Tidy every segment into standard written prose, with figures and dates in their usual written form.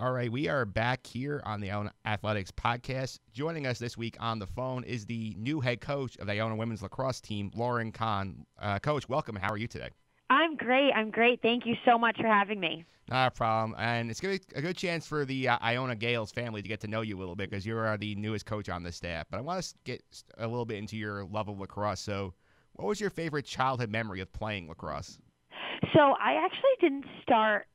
All right, we are back here on the Iona Athletics podcast. Joining us this week on the phone is the new head coach of the Iona women's lacrosse team, Kahn. Coach, welcome. How are you today? I'm great. Thank you so much for having me. Not a problem. And it's going to be a good chance for the Iona Gaels family to get to know you a little bit because you are the newest coach on the staff. But I want to get a little bit into your love of lacrosse. So what was your favorite childhood memory of playing lacrosse? So I actually didn't start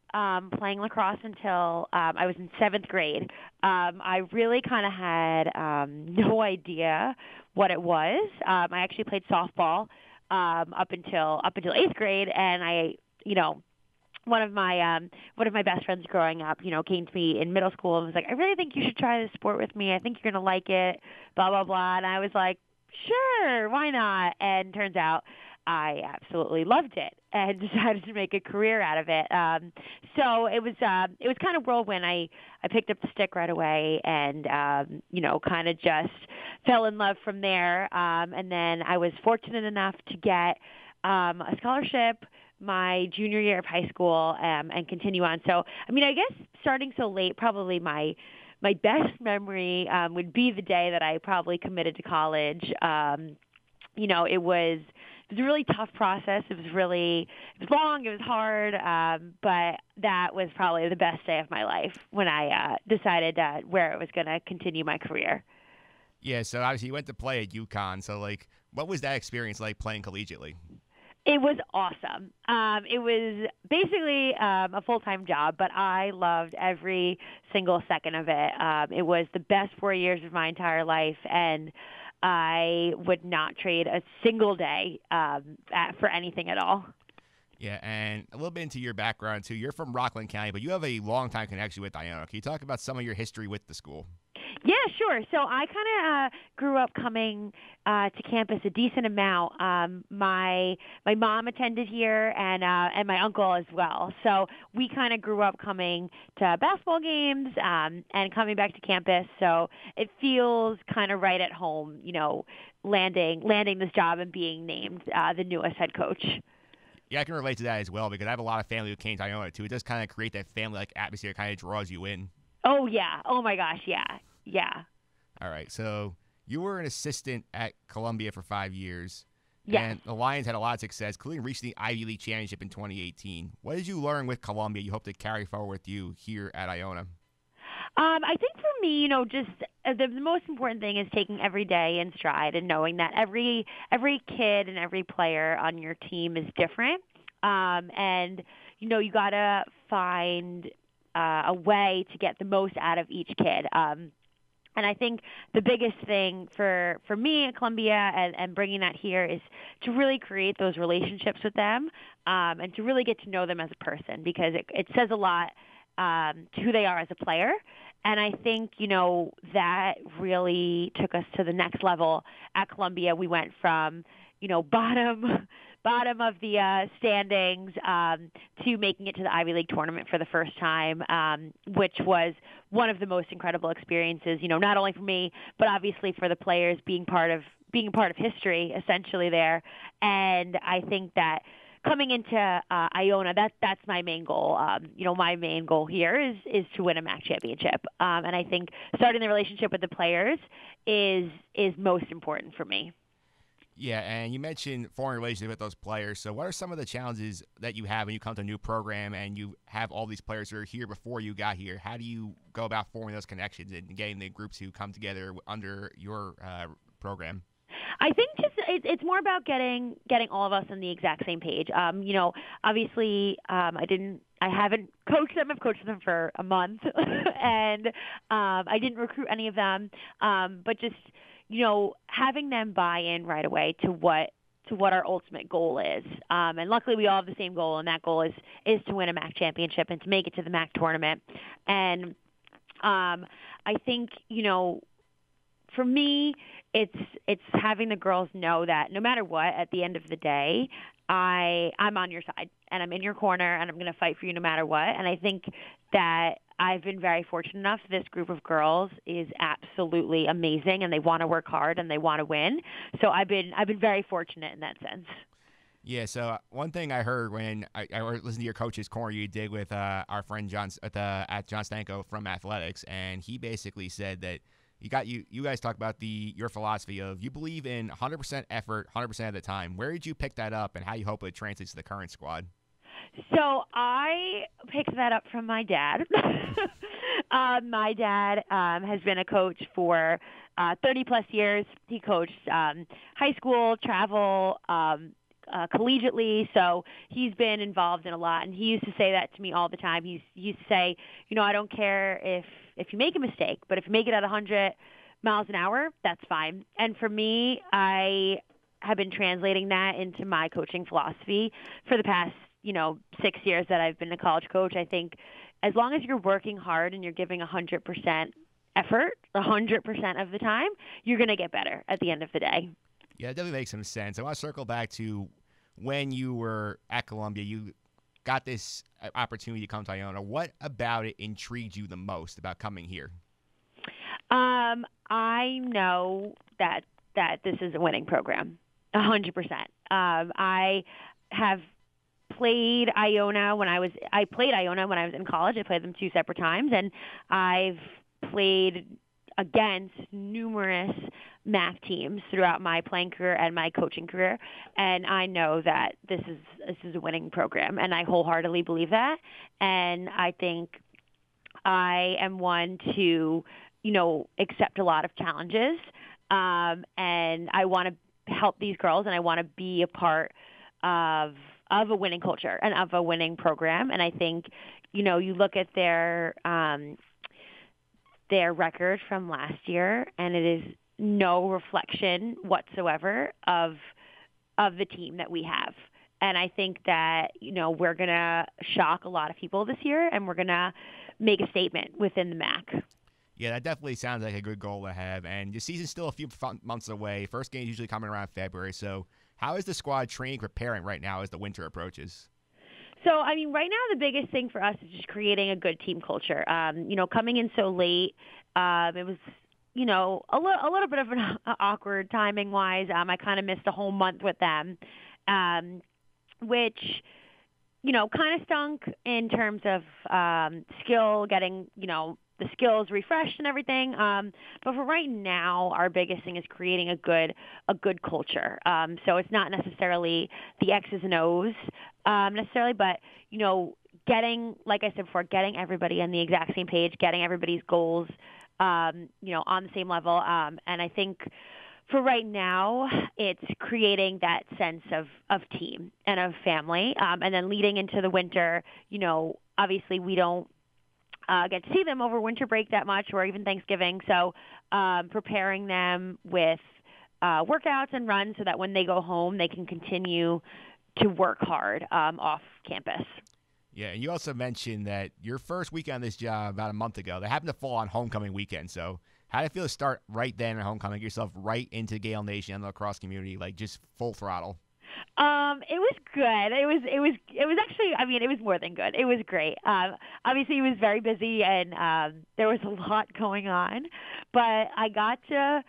playing lacrosse until I was in seventh grade. I really kind of had no idea what it was. I actually played softball up until eighth grade, and one of my best friends growing up, came to me in middle school and was like, "I really think you should try this sport with me. I think you're gonna like it." Blah blah blah, and I was like, "Sure, why not?" And turns out I absolutely loved it and decided to make a career out of it. So it was kind of whirlwind. I picked up the stick right away and kind of just fell in love from there. And then I was fortunate enough to get a scholarship my junior year of high school and continue on. So I guess starting so late, probably my best memory would be the day that I probably committed to college. It was a really tough process. It was long, it was hard, but that was probably the best day of my life when I decided where I was going to continue my career. Yeah, so obviously you went to play at UConn. So, what was that experience like playing collegiately? It was awesome. It was basically a full-time job, but I loved every single second of it. It was the best 4 years of my entire life, and I would not trade a single day for anything at all. Yeah, and a little bit into your background, too. You're from Rockland County, but you have a long-time connection with Iona. Can you talk about some of your history with the school? Yeah, sure. So I kind of grew up coming to campus a decent amount. My mom attended here, and my uncle as well. So we kind of grew up coming to basketball games and coming back to campus. So it feels kind of right at home, landing this job and being named the newest head coach. Yeah, I can relate to that as well because I have a lot of family who came to Iona, too. It does kind of create that family-like atmosphere. It kind of draws you in. Oh, yeah. Oh, my gosh, yeah. Yeah. All right. So you were an assistant at Columbia for 5 years. Yes. And the Lions had a lot of success, including reaching the Ivy League championship in 2018. What did you learn with Columbia you hope to carry forward with you here at Iona? I think for me, just the most important thing is taking every day in stride and knowing that every kid and every player on your team is different. And you got to find a way to get the most out of each kid. And I think the biggest thing for me at Columbia and bringing that here is to really create those relationships with them and to really get to know them as a person because it says a lot to who they are as a player. And I think, that really took us to the next level at Columbia. We went from, bottom of the standings to making it to the Ivy League tournament for the first time, which was one of the most incredible experiences, not only for me, but obviously for the players being part of history essentially there. And I think that coming into Iona, that's my main goal. My main goal here is to win a MAC championship. And I think starting the relationship with the players is most important for me. Yeah, and you mentioned foreign relations with those players. So what are some of the challenges that you have when you come to a new program and you have all these players who are here before you got here? How do you go about forming those connections and getting the groups who come together under your program? I think just it's more about getting all of us on the exact same page. Obviously, I haven't coached them. I've coached them for a month, and I didn't recruit any of them. But just having them buy in right away to what our ultimate goal is. And luckily, we all have the same goal, and that goal is to win a MAC championship and to make it to the MAC tournament. And I think for me, it's having the girls know that no matter what, at the end of the day, I'm on your side and I'm in your corner and I'm going to fight for you no matter what. And I think that I've been very fortunate enough. This group of girls is absolutely amazing and they want to work hard and they want to win. So I've been very fortunate in that sense. Yeah, so one thing I heard when I listened to your coach's corner you did with our friend John at John Stanko from athletics, and he basically said that you guys talk about your philosophy of you believe in 100% effort 100% of the time. Where did you pick that up, and how you hope it translates to the current squad? So I picked that up from my dad. My dad has been a coach for 30 plus years. He coached high school, travel, collegiately, so he's been involved in a lot. And he used to say that to me all the time. He used to say, I don't care if you make a mistake, but if you make it at 100 miles an hour, that's fine. And for me, I have been translating that into my coaching philosophy for the past 6 years that I've been a college coach. I think as long as you're working hard and you're giving 100% effort 100% of the time, you're going to get better at the end of the day. Yeah, that definitely makes some sense. I want to circle back to when you were at Columbia. You got this opportunity to come to Iona. What about it intrigued you the most about coming here? I know that this is a winning program, 100%. I have played Iona when I played Iona when I was in college. I played them 2 separate times, and I've played against numerous MAC teams throughout my playing career and my coaching career, and I know that this is a winning program, and I wholeheartedly believe that. And I think I am one to accept a lot of challenges, and I want to help these girls, and I want to be a part of a winning culture and of a winning program. And I think you look at their record from last year, and it is no reflection whatsoever of the team that we have. And I think that, we're going to shock a lot of people this year, and we're going to make a statement within the MAC. Yeah, that definitely sounds like a good goal to have. And the season's still a few months away. First game's usually coming around February. So how is the squad training, preparing right now as the winter approaches? So, right now the biggest thing for us is just creating a good team culture. Coming in so late, it was, a little bit of an awkward timing-wise. I kind of missed a whole month with them, which, kind of stunk in terms of skill, getting, the skills refreshed and everything. But for right now, our biggest thing is creating a good culture. So it's not necessarily the X's and O's necessarily, but getting, like I said before, getting everybody on the exact same page, getting everybody's goals, on the same level. And I think for right now, it's creating that sense of team and of family. And then leading into the winter, obviously we don't get to see them over winter break that much, or even Thanksgiving. So preparing them with workouts and runs so that when they go home, they can continue to work hard off campus. Yeah, and you also mentioned that your first week on this job about a month ago, that happened to fall on homecoming weekend. So how did it feel to start right then at homecoming, get yourself right into Gael Nation and the lacrosse community, like just full throttle? It was good. It was actually, it was more than good. It was great. Obviously it was very busy, and there was a lot going on, but I got to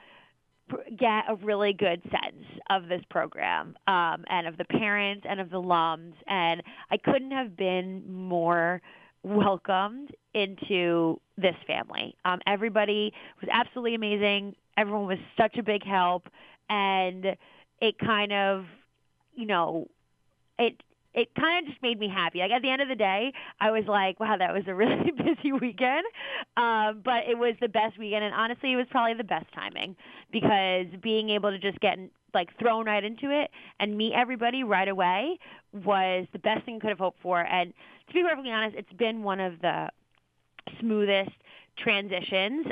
get a really good sense of this program, and of the parents and of the alums, and I couldn't have been more welcomed into this family. Everybody was absolutely amazing. Everyone was such a big help, and it kind of, it kind of just made me happy. Like at the end of the day, I was like, wow, that was a really busy weekend. But it was the best weekend. And honestly, it was probably the best timing, because being able to just get thrown right into it and meet everybody right away was the best thing I could have hoped for. And to be perfectly honest, it's been one of the smoothest transitions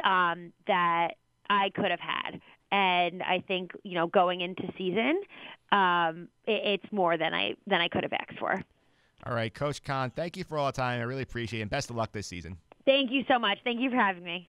that I could have had. And I think, going into season, it's more than I could have asked for. All right, Coach Kahn, thank you for all the time. I really appreciate it, and best of luck this season. Thank you so much. Thank you for having me.